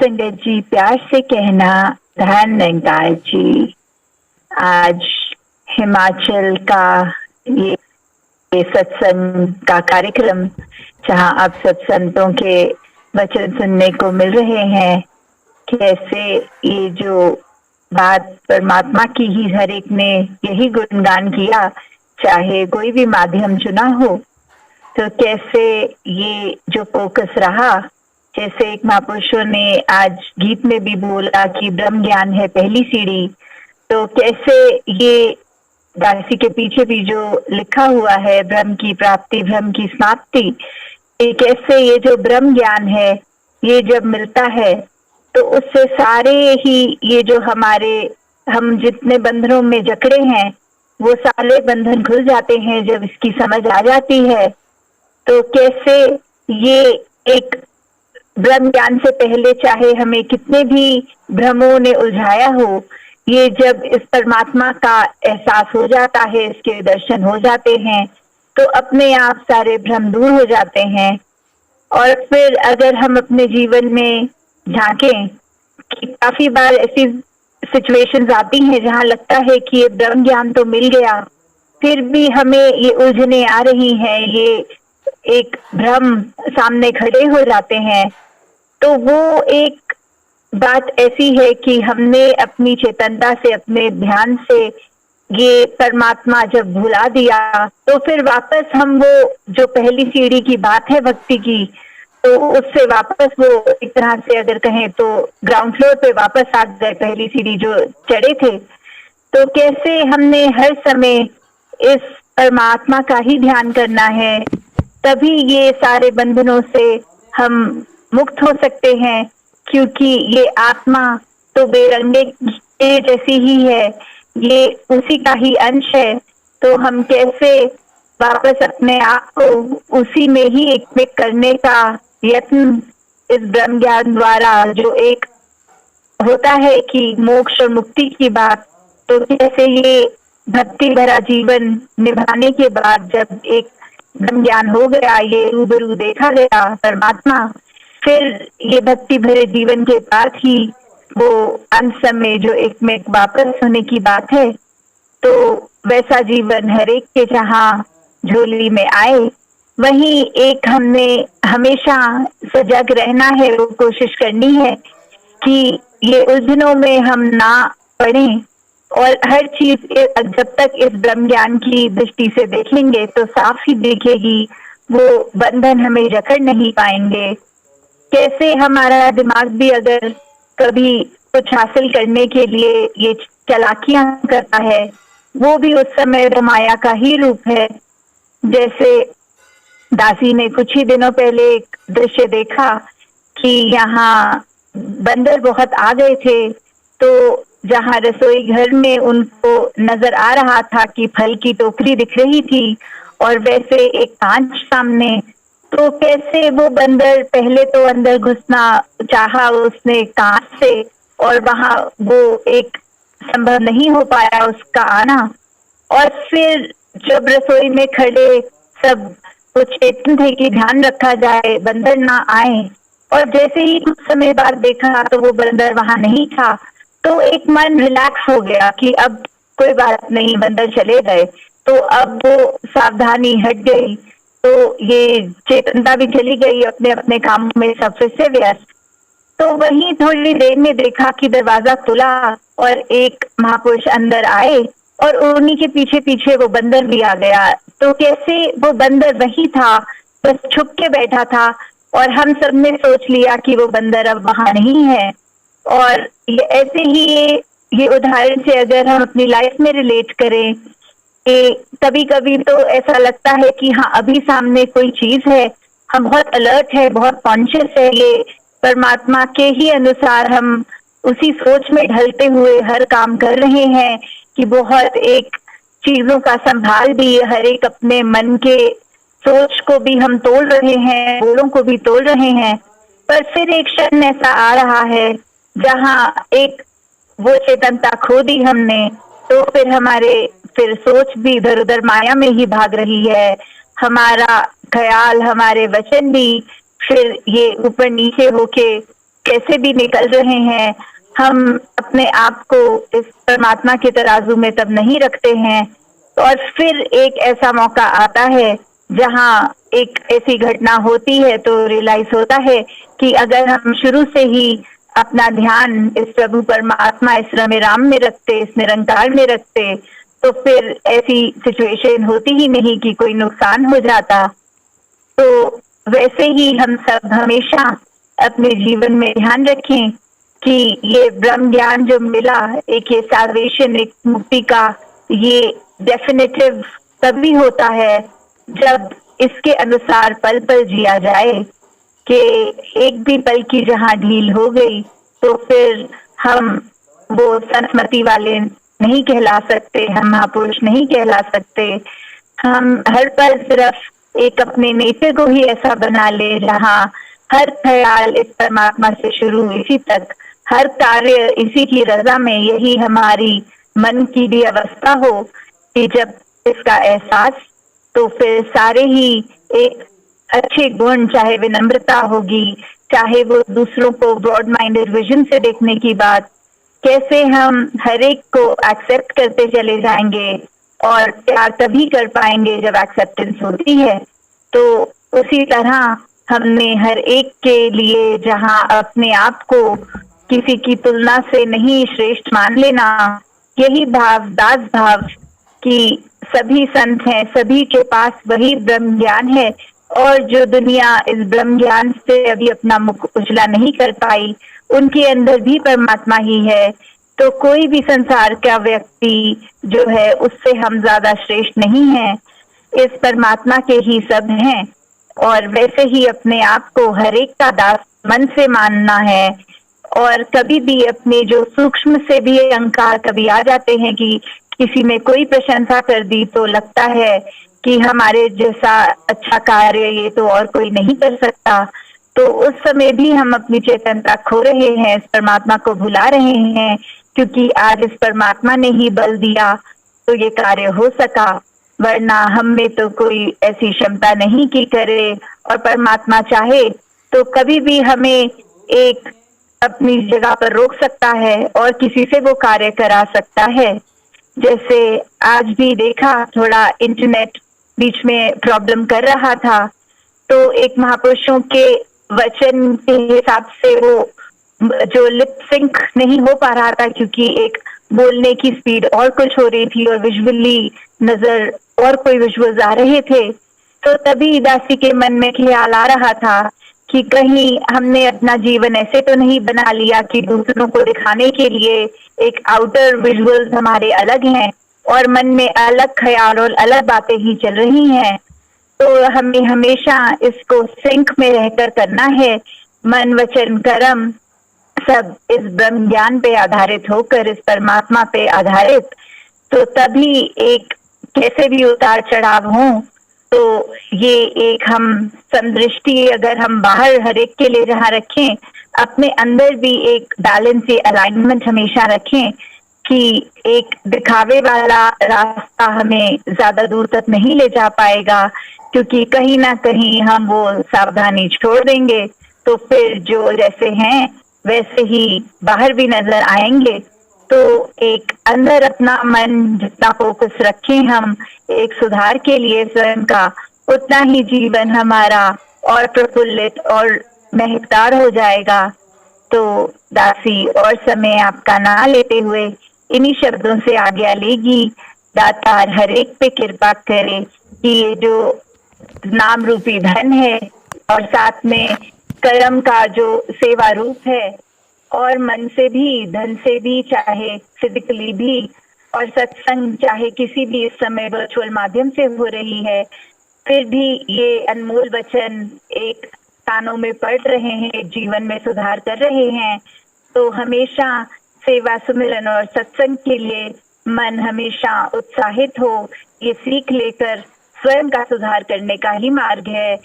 पंडित जी, प्यार से कहना ध्यान निकाय जी। आज हिमाचल का ये सत्संग का कार्यक्रम, जहाँ आप सब संतों के वचन सुनने को मिल रहे हैं। कैसे ये जो बात परमात्मा की ही हर एक ने यही गुणगान किया, चाहे कोई भी माध्यम चुना हो। तो कैसे ये जो फोकस रहा, जैसे एक महापुरुषों ने आज गीत में भी बोला कि ब्रह्म ज्ञान है पहली सीढ़ी, तो कैसे ये दासी के पीछे भी जो लिखा हुआ है, ब्रह्म की प्राप्ति ब्रह्म की समाप्ति, ये कैसे ये जो ब्रह्म ज्ञान है ये जब मिलता है तो उससे सारे ही ये जो हम जितने बंधनों में जकड़े हैं वो सारे बंधन खुल जाते हैं जब इसकी समझ आ जाती है। तो कैसे ये एक ब्रह्म ज्ञान से पहले चाहे हमें कितने भी भ्रमों ने उलझाया हो, ये जब इस परमात्मा का एहसास हो जाता है, इसके दर्शन हो जाते हैं, तो अपने आप सारे भ्रम दूर हो जाते हैं। और फिर अगर हम अपने जीवन में झांकें कि काफी बार ऐसी सिचुएशंस आती हैं जहां लगता है कि ये ब्रह्म ज्ञान तो मिल गया, फिर भी हमें ये उलझने आ रही हैं, ये एक भ्रम सामने खड़े हो जाते हैं। तो वो एक बात ऐसी है कि हमने अपनी चेतनता से, अपने ध्यान से ये परमात्मा जब भुला दिया, तो फिर वापस हम वो जो पहली सीढ़ी की बात है भक्ति की, तो उससे वापस वो एक तरह से अगर कहें तो ग्राउंड फ्लोर पे वापस आ गए, पहली सीढ़ी जो चढ़े थे। तो कैसे हमने हर समय इस परमात्मा का ही ध्यान करना है, तभी ये सारे बंधनों से हम मुक्त हो सकते हैं। क्योंकि ये आत्मा तो बेरंगे के जैसी ही है, ये उसी का ही अंश है। तो हम कैसे वापस अपने आप को उसी में ही एक करने का यत्न इस ब्रह्म ज्ञान द्वारा, जो एक होता है कि मोक्ष और मुक्ति की बात, तो कैसे ये भक्ति भरा जीवन निभाने के बाद जब एक ब्रह्म ज्ञान हो गया, ये रूबरू देखा गया परमात्मा, फिर ये भक्ति भरे जीवन के बाद ही वो अंत समय जो एक में वापस होने की बात है, तो वैसा जीवन हर एक के जहाँ झोली में आए, वही एक हमने हमेशा सजग रहना है, वो कोशिश करनी है कि ये उलझनों में हम ना पड़े। और हर चीज जब तक इस ब्रह्म ज्ञान की दृष्टि से देखेंगे तो साफ ही दिखेगी, वो बंधन हमें जकड़ नहीं पाएंगे। कैसे हमारा दिमाग भी अगर कभी कुछ हासिल करने के लिए ये चालाकियां करता है, वो भी उस समय वो माया का ही रूप है। जैसे दासी ने कुछ ही दिनों पहले एक दृश्य देखा कि यहाँ बंदर बहुत आ गए थे, तो जहाँ रसोई घर में उनको नजर आ रहा था कि फल की टोकरी दिख रही थी और वैसे एक कांच सामने, तो कैसे वो बंदर पहले तो अंदर घुसना चाहा उसने कांच से, और वहां वो एक संभव नहीं हो पाया उसका आना। और फिर जब रसोई में खड़े सब कुछ चेतन थे कि ध्यान रखा जाए बंदर ना आए, और जैसे ही कुछ समय बाद देखा तो वो बंदर वहां नहीं था, तो एक मन रिलैक्स हो गया कि अब कोई बात नहीं, बंदर चले गए। तो अब वो सावधानी हट गई, तो ये चेतनता भी चली गई अपने अपने काम में, सब फिर से व्यस्त। तो वहीं थोड़ी देर में देखा कि दरवाजा खुला और एक महापुरुष अंदर आए और उन्हीं के पीछे पीछे वो बंदर भी आ गया। तो कैसे वो बंदर वही था, बस छुप के बैठा था, और हम सब ने सोच लिया कि वो बंदर अब वहां नहीं है। और ये ऐसे ही ये उदाहरण से अगर हम अपनी लाइफ में रिलेट करें, कभी कभी तो ऐसा लगता है कि हाँ अभी सामने कोई चीज है, हम बहुत अलर्ट है, बहुत कॉन्शियस है, ये परमात्मा के ही अनुसार हम उसी सोच में ढलते हुए हर काम कर रहे हैं कि बहुत एक चीजों का संभाल भी, हर एक अपने मन के सोच को भी हम तोड़ रहे हैं, बोलों को भी तोड़ रहे हैं। पर फिर एक क्षण ऐसा आ रहा है जहाँ एक वो चेतनता खो दी हमने, तो फिर सोच भी इधर उधर माया में ही भाग रही है, हमारा ख्याल, हमारे वचन भी फिर ये ऊपर नीचे होके कैसे भी निकल रहे हैं, हम अपने आप को इस परमात्मा के तराजू में तब नहीं रखते हैं, और फिर एक ऐसा मौका आता है जहां एक ऐसी घटना होती है तो रियलाइज होता है कि अगर हम शुरू से ही अपना ध्यान इस प्रभु परमात्मा, इस रमे राम में रखते, इस निरंकार में रखते, तो फिर ऐसी सिचुएशन होती ही नहीं कि कोई नुकसान हो जाता। तो वैसे ही हम सब हमेशा अपने जीवन में ध्यान रखें कि ये ब्रह्म ज्ञान जो मिला, एक ये साल्वेशन, एक मुक्ति का, ये डेफिनेटिव तभी होता है जब इसके अनुसार पल पल जिया जाए। कि एक भी पल की जहां ढील हो गई तो फिर हम वो संस्मृति वाले नहीं कहला सकते, हम महापुरुष नहीं कहला सकते। हम हर पल सिर्फ एक अपने नेचर को ही ऐसा बना ले जहां हर ख्याल इस परमात्मा से शुरू इसी तक, हर कार्य इसी की रजा में, यही हमारी मन की भी अवस्था हो कि जब इसका एहसास, तो फिर सारे ही एक अच्छे गुण, चाहे विनम्रता होगी, चाहे वो दूसरों को ब्रॉड माइंडेड विजन से देखने की बात, कैसे हम हर एक को एक्सेप्ट करते चले जाएंगे, और प्यार तभी कर पाएंगे जब एक्सेप्टेंस होती है। तो उसी तरह हमने हर एक के लिए जहां अपने आप को किसी की तुलना से नहीं श्रेष्ठ मान लेना, यही भाव, दास भाव कि सभी संत हैं, सभी के पास वही ब्रह्म ज्ञान है, और जो दुनिया इस ब्रह्म ज्ञान से अभी अपना मुख उजला नहीं कर पाई, उनके अंदर भी परमात्मा ही है। तो कोई भी संसार का व्यक्ति जो है उससे हम ज्यादा श्रेष्ठ नहीं है, इस परमात्मा के ही सब हैं। और वैसे ही अपने आप को हर एक का दास मन से मानना है, और कभी भी अपने जो सूक्ष्म से भी अहंकार कभी आ जाते हैं कि किसी ने कोई प्रशंसा कर दी तो लगता है कि हमारे जैसा अच्छा कार्य ये तो और कोई नहीं कर सकता, तो उस समय भी हम अपनी चेतनता खो रहे हैं, इस परमात्मा को भुला रहे हैं, क्योंकि आज इस परमात्मा ने ही बल दिया तो ये कार्य हो सका, वरना हम में तो कोई ऐसी क्षमता नहीं कि करे। और परमात्मा चाहे तो कभी भी हमें एक अपनी जगह पर रोक सकता है और किसी से वो कार्य करा सकता है। जैसे आज भी देखा, थोड़ा इंटरनेट बीच में प्रॉब्लम कर रहा था, तो एक महापुरुषों के वचन के हिसाब से वो जो लिप सिंक नहीं हो पा रहा था, क्योंकि एक बोलने की स्पीड और कुछ हो रही थी और विजुअली नजर और कोई विजुअल्स आ रहे थे, तो तभी दासी के मन में ख्याल आ रहा था कि कहीं हमने अपना जीवन ऐसे तो नहीं बना लिया कि दूसरों को दिखाने के लिए एक आउटर विजुअल्स हमारे अलग हैं और मन में अलग ख्याल और अलग बातें ही चल रही हैं। तो हमें हमेशा इसको सिंक में रहकर करना है, मन वचन कर्म सब इस ब्रह्म ज्ञान पे आधारित होकर, इस परमात्मा पे आधारित, तो तभी एक कैसे भी उतार चढ़ाव हो तो ये एक हम समदृष्टि अगर हम बाहर हर एक के लिए जहाँ रखें, अपने अंदर भी एक बैलेंस या अलाइनमेंट हमेशा रखें कि एक दिखावे वाला रास्ता हमें ज्यादा दूर तक नहीं ले जा पाएगा, क्योंकि कहीं ना कहीं हम वो सावधानी छोड़ देंगे तो फिर जो जैसे हैं वैसे ही बाहर भी नजर आएंगे। तो एक अंदर अपना मन जितना फोकस रखें हम एक सुधार के लिए स्वयं का, उतना ही जीवन हमारा और प्रफुल्लित और महकदार हो जाएगा। तो दासी और समय आपका ना लेते हुए इन्हीं शब्दों से आज्ञा लेगी। दातार हर एक पे कृपा करे कि ये जो नाम रूपी धन है और साथ में कर्म का जो सेवा रूप है, और मन से भी, धन से भी, चाहे फिजिकली भी, और सत्संग चाहे किसी भी इस समय वर्चुअल माध्यम से हो रही है, फिर भी ये अनमोल वचन एक कानों में पढ़ रहे हैं, एक जीवन में सुधार कर रहे हैं। तो हमेशा सेवा, सुमिरन और सत्संग के लिए मन हमेशा उत्साहित हो, ये सीख लेकर स्वयं का सुधार करने का ही मार्ग है।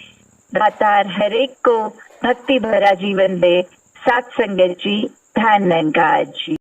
दातार हर एक को भक्ति भरा जीवन दे। सात संगत जी, धन निरंकार जी।